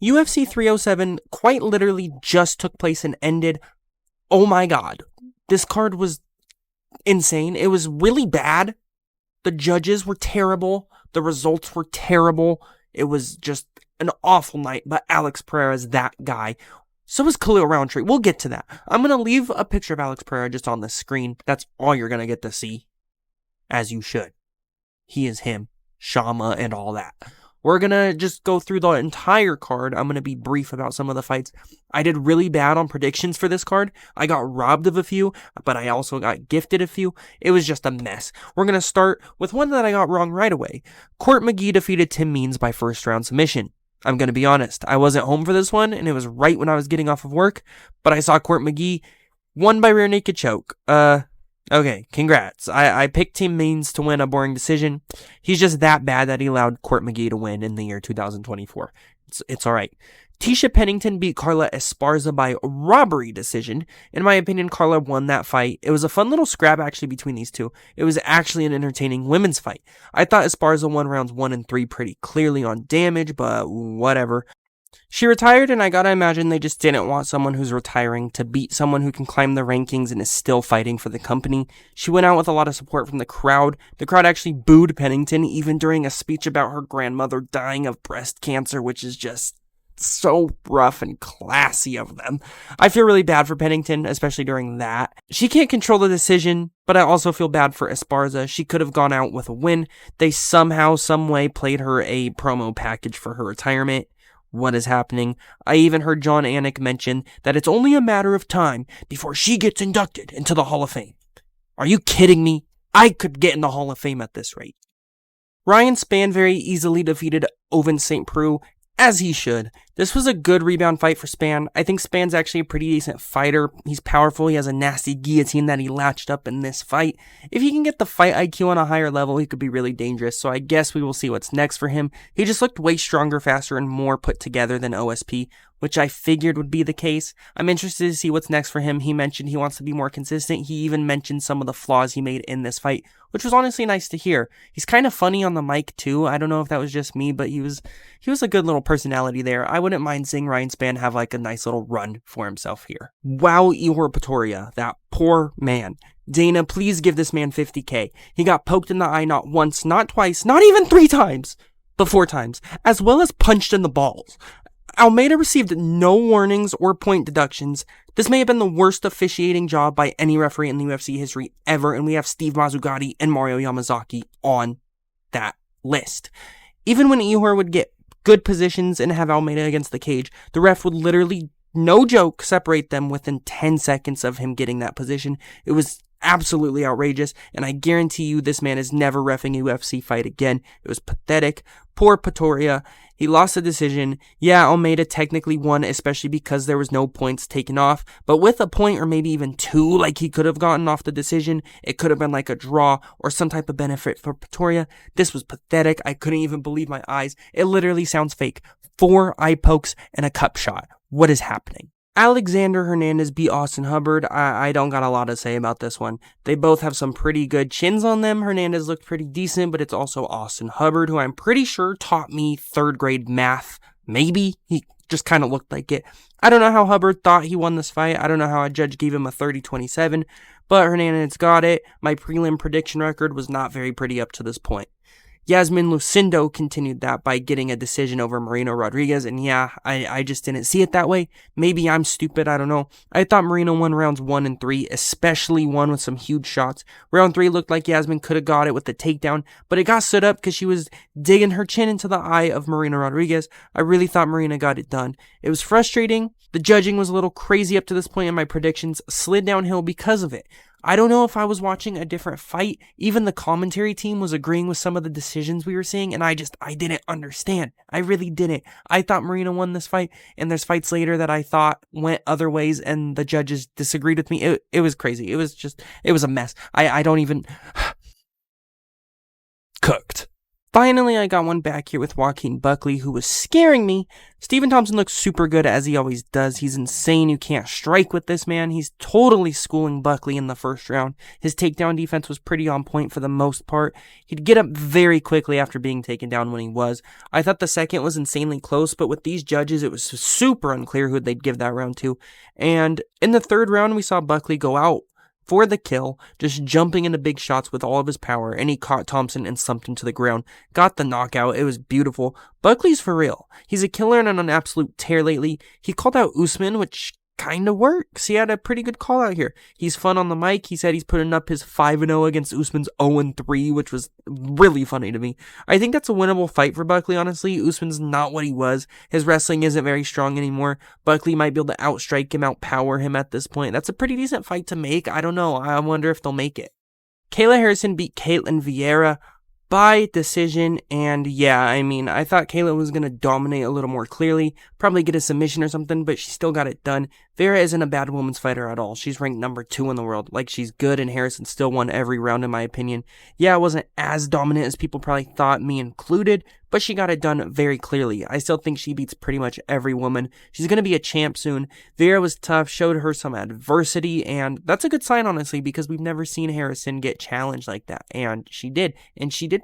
UFC 307 quite literally just took place and ended. Oh my god. This card was insane. It was really bad. The judges were terrible. The results were terrible. It was just an awful night, but Alex Pereira is that guy. So is Khalil Rountree. We'll get to that. I'm going to leave a picture of Alex Pereira just on the screen. That's all you're going to get to see. As you should. He is him. Shama and all that. We're going to just go through the entire card. I'm going to be brief about some of the fights. I did really bad on predictions for this card. I got robbed of a few, but I also got gifted a few. It was just a mess. We're going to start with one that I got wrong right away. Court McGee defeated Tim Means by first round submission. I'm going to be honest. I wasn't home for this one, and it was right when I was getting off of work, but I saw Court McGee won by rear naked choke. Okay, congrats. I picked Tim Means to win a boring decision. He's just that bad that he allowed Court McGee to win in the year 2024. It's alright. Tisha Pennington beat Carla Esparza by robbery decision. In my opinion, Carla won that fight. It was a fun little scrap actually between these two. It was actually an entertaining women's fight. I thought Esparza won rounds 1 and 3 pretty clearly on damage, but whatever. She retired, and I gotta imagine they just didn't want someone who's retiring to beat someone who can climb the rankings and is still fighting for the company. She went out with a lot of support from the crowd. The crowd actually booed Pennington, even during a speech about her grandmother dying of breast cancer, which is just so rough and classy of them. I feel really bad for Pennington, especially during that. She can't control the decision, but I also feel bad for Esparza. She could have gone out with a win. They somehow, someway played her a promo package for her retirement. What is happening? I even heard John Anik mention that it's only a matter of time before she gets inducted into the Hall of Fame. Are you kidding me? I could get in the Hall of Fame at this rate. Ryan Spann very easily defeated Oven St. Preux, as he should. This was a good rebound fight for Spann. I think Spann's actually a pretty decent fighter. He's powerful. He has a nasty guillotine that he latched up in this fight. If he can get the fight IQ on a higher level, he could be really dangerous. So I guess we will see what's next for him. He just looked way stronger, faster, and more put together than OSP, which I figured would be the case. I'm interested to see what's next for him. He mentioned he wants to be more consistent. He even mentioned some of the flaws he made in this fight, which was honestly nice to hear. He's kind of funny on the mic too. I don't know if that was just me, but he was a good little personality there. I wouldn't mind seeing Ryan Spann have like a nice little run for himself here. Wow, Ihor Pretoria, that poor man. Dana, please give this man $50K. He got poked in the eye not once, not twice, not even 3 times, but 4 times, as well as punched in the balls. Almeida received no warnings or point deductions. This may have been the worst officiating job by any referee in the UFC history ever, and we have Steve Mazzugatti and Mario Yamazaki on that list. Even when Ihor would get good positions and have Almeida against the cage, the ref would literally, no joke, separate them within 10 seconds of him getting that position. It was absolutely outrageous, and I guarantee you this man is never reffing a UFC fight again. It was pathetic. Poor Pretoria. He lost the decision. Yeah, Almeida technically won, especially because there was no points taken off, but with a point or maybe even 2, like he could have gotten off the decision, it could have been like a draw or some type of benefit for Pretoria. This was pathetic. I couldn't even believe my eyes. It literally sounds fake. 4 eye pokes and a cup shot. What is happening? Alexander Hernandez beat Austin Hubbard. I don't got a lot to say about this one. They both have some pretty good chins on them. Hernandez looked pretty decent, but it's also Austin Hubbard, who I'm pretty sure taught me 3rd grade math. Maybe. He just kind of looked like it. I don't know how Hubbard thought he won this fight. I don't know how a judge gave him a 30-27, but Hernandez got it. My prelim prediction record was not very pretty up to this point. Yasmin Lucindo continued that by getting a decision over Marina Rodriguez, and yeah, I just didn't see it that way. Maybe I'm stupid, I don't know. I thought Marina won rounds 1 and 3, especially one with some huge shots. Round 3 looked like Yasmin could have got it with the takedown, but it got stood up because she was digging her chin into the eye of Marina Rodriguez. I really thought Marina got it done. It was frustrating. The judging was a little crazy up to this point, and my predictions slid downhill because of it. I don't know if I was watching a different fight. Even the commentary team was agreeing with some of the decisions we were seeing, and I didn't understand. I really didn't. I thought Marina won this fight, and there's fights later that I thought went other ways, and the judges disagreed with me. It was crazy. It was a mess. I don't even... Cooked. Finally, I got one back here with Joaquin Buckley, who was scaring me. Stephen Thompson looks super good, as he always does. He's insane. You can't strike with this man. He's totally schooling Buckley in the first round. His takedown defense was pretty on point for the most part. He'd get up very quickly after being taken down when he was. I thought the second was insanely close, but with these judges, it was super unclear who they'd give that round to. And in the third round, we saw Buckley go out for the kill, just jumping into big shots with all of his power, and he caught Thompson and slumped him to the ground. Got the knockout. It was beautiful. Buckley's for real. He's a killer and on an absolute tear lately. He called out Usman, which kind of works. He had a pretty good call out here. He's fun on the mic. He said he's putting up his 5-0 against Usman's 0-3, which was really funny to me. I think that's a winnable fight for Buckley, honestly. Usman's not what he was. His wrestling isn't very strong anymore. Buckley might be able to outstrike him, outpower him at this point. That's a pretty decent fight to make. I don't know. I wonder if they'll make it. Kayla Harrison beat Kaitlyn Vieira by decision, and yeah, I mean, I thought Kayla was going to dominate a little more clearly, probably get a submission or something, but she still got it done. Vieira isn't a bad women's fighter at all. She's ranked number 2 in the world. Like, she's good, and Harrison still won every round in my opinion. Yeah, it wasn't as dominant as people probably thought, me included, but she got it done very clearly. I still think she beats pretty much every woman. She's going to be a champ soon. Vieira was tough, showed her some adversity, and that's a good sign, honestly, because we've never seen Harrison get challenged like that, and she did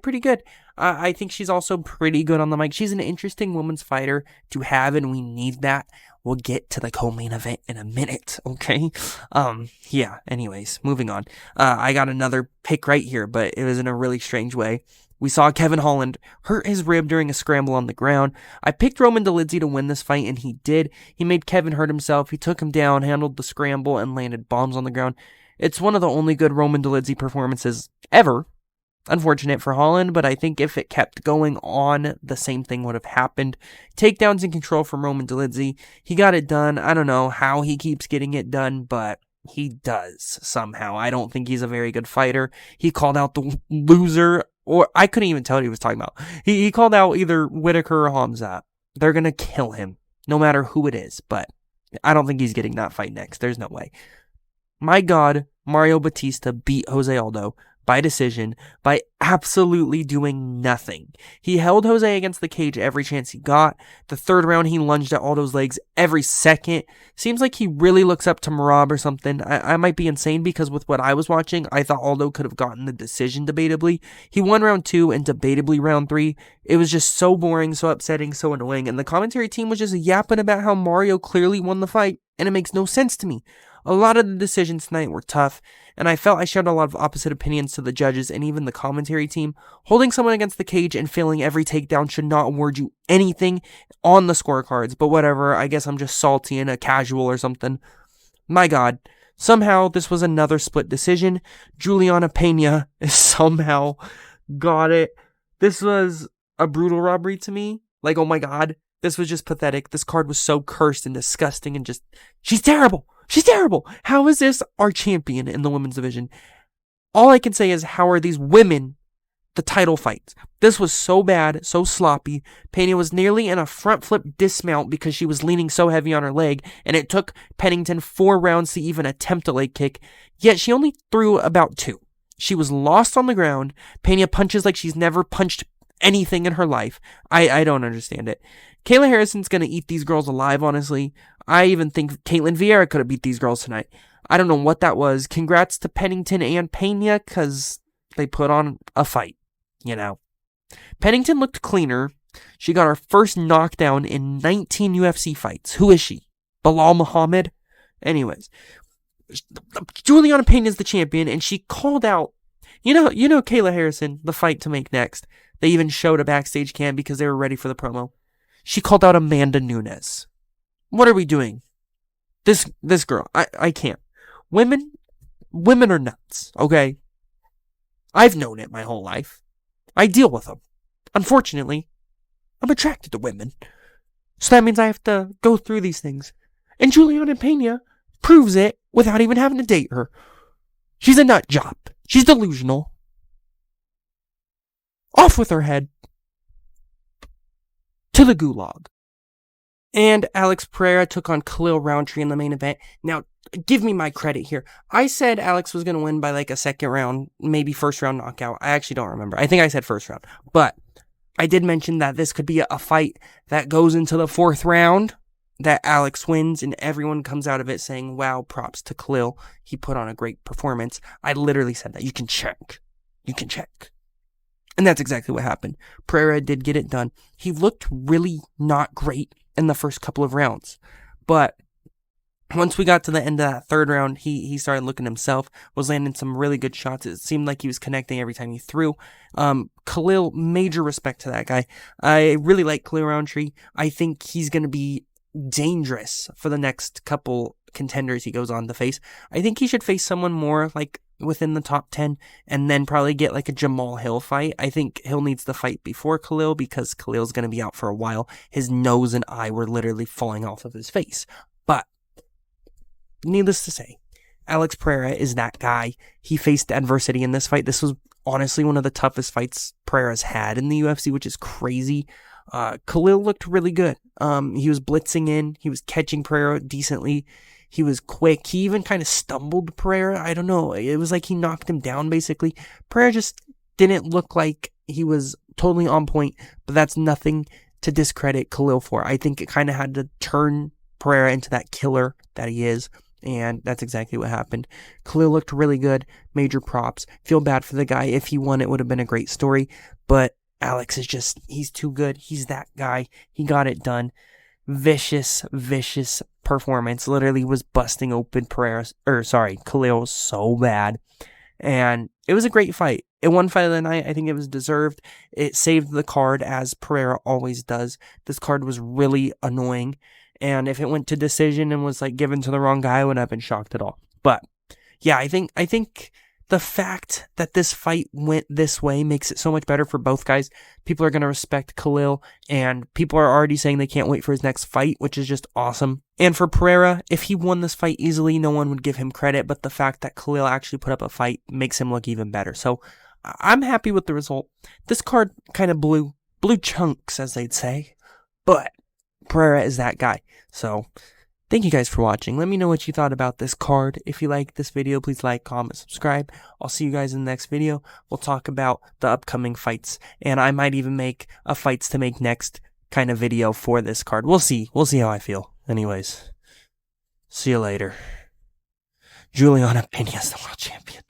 pretty good. I think she's also pretty good on the mic. She's an interesting women's fighter to have, and we need that. We'll get to the co-main event in a minute, okay? Yeah, anyways, moving on. I got another pick right here, but it was in a really strange way. We saw Kevin Holland hurt his rib during a scramble on the ground. I picked Roman Dolidze to win this fight, and he did. He made Kevin hurt himself. He took him down, handled the scramble, and landed bombs on the ground. It's one of the only good Roman Dolidze performances ever. Unfortunate for Holland, but I think if it kept going on, the same thing would have happened. Takedowns and control from Roman Dolidze. He got it done. I don't know how he keeps getting it done, but he does somehow. I don't think he's a very good fighter. He called out the loser, or I couldn't even tell what he was talking about. He called out either Whitaker or Hamzat. They're going to kill him, no matter who it is, but I don't think he's getting that fight next. There's no way. My God, Mario Batista beat Jose Aldo by decision, by absolutely doing nothing. He held Jose against the cage every chance he got. The third round, he lunged at Aldo's legs every second. Seems like he really looks up to Merab or something. I might be insane because with what I was watching, I thought Aldo could have gotten the decision debatably. He won round 2 and debatably round 3. It was just so boring, so upsetting, so annoying, and the commentary team was just yapping about how Mario clearly won the fight, and it makes no sense to me. A lot of the decisions tonight were tough, and I felt I shared a lot of opposite opinions to the judges and even the commentary team. Holding someone against the cage and failing every takedown should not award you anything on the scorecards, but whatever, I guess I'm just salty and a casual or something. My God, somehow this was another split decision. Julianna Pena somehow got it. This was a brutal robbery to me. Like, oh my God, this was just pathetic. This card was so cursed and disgusting and just, she's terrible. She's terrible. How is this our champion in the women's division? All I can say is, how are these women the title fights? This was so bad, so sloppy. Pena was nearly in a front flip dismount because she was leaning so heavy on her leg, and it took Pennington 4 rounds to even attempt a leg kick, yet she only threw about 2. She was lost on the ground. Pena punches like she's never punched anything in her life. I don't understand it. Kayla Harrison's going to eat these girls alive, honestly. I even think Kaitlyn Vieira could have beat these girls tonight. I don't know what that was. Congrats to Pennington and Pena, because they put on a fight, you know. Pennington looked cleaner. She got her first knockdown in 19 UFC fights. Who is she? Bilal Muhammad? Anyways, Julianna Pena is the champion, and she called out, you know Kayla Harrison, the fight to make next. They even showed a backstage cam because they were ready for the promo. She called out Amanda Nunes. What are we doing? This girl, I can't. Women are nuts, okay? I've known it my whole life. I deal with them. Unfortunately, I'm attracted to women. So that means I have to go through these things. And Julianna Pena proves it without even having to date her. She's a nut job. She's delusional. Off with her head. To the gulag. And Alex Pereira took on Khalil Rountree in the main event. Now, give me my credit here. I said Alex was going to win by like a second round, maybe first round knockout. I actually don't remember. I think I said first round. But I did mention that this could be a fight that goes into the 4th round, that Alex wins, and everyone comes out of it saying, wow, props to Khalil. He put on a great performance. I literally said that. You can check. You can check. And that's exactly what happened. Pereira did get it done. He looked really not great in the first couple of rounds. But once we got to the end of that 3rd round, he started looking himself, was landing some really good shots. It seemed like he was connecting every time he threw. Khalil, major respect to that guy. I really like Khalil Rountree. I think he's going to be dangerous for the next couple contenders he goes on to face. I think he should face someone more like within the top 10 and then probably get like a Jamal Hill fight. I think Hill needs to fight before Khalil because Khalil's going to be out for a while. His nose and eye were literally falling off of his face. But needless to say, Alex Pereira is that guy. He faced adversity in this fight. This was honestly one of the toughest fights Pereira's had in the UFC, which is crazy. Khalil looked really good. He was blitzing in. He was catching Pereira decently. He was quick. He even kind of stumbled Pereira. I don't know. It was like he knocked him down, basically. Pereira just didn't look like he was totally on point, but that's nothing to discredit Khalil for. I think it kind of had to turn Pereira into that killer that he is, and that's exactly what happened. Khalil looked really good. Major props. Feel bad for the guy. If he won, it would have been a great story, but Alex is just, he's too good. He's that guy. He got it done. Vicious performance. Literally was busting open Khalil so bad. And it was a great fight. It won fight of the night. I think it was deserved. It saved the card as Pereira always does. This card was really annoying. And if it went to decision and was like given to the wrong guy, I wouldn't have been shocked at all. But yeah, I think the fact that this fight went this way makes it so much better for both guys. People are going to respect Khalil, and people are already saying they can't wait for his next fight, which is just awesome. And for Pereira, if he won this fight easily, no one would give him credit, but the fact that Khalil actually put up a fight makes him look even better. So I'm happy with the result. This card kind of blew chunks, as they'd say, but Pereira is that guy. So thank you guys for watching. Let me know what you thought about this card. If you liked this video, please like, comment, subscribe. I'll see you guys in the next video. We'll talk about the upcoming fights, and I might even make a fights to make next kind of video for this card. We'll see. We'll see how I feel. Anyways, see you later. Julianna Pena is the world champion.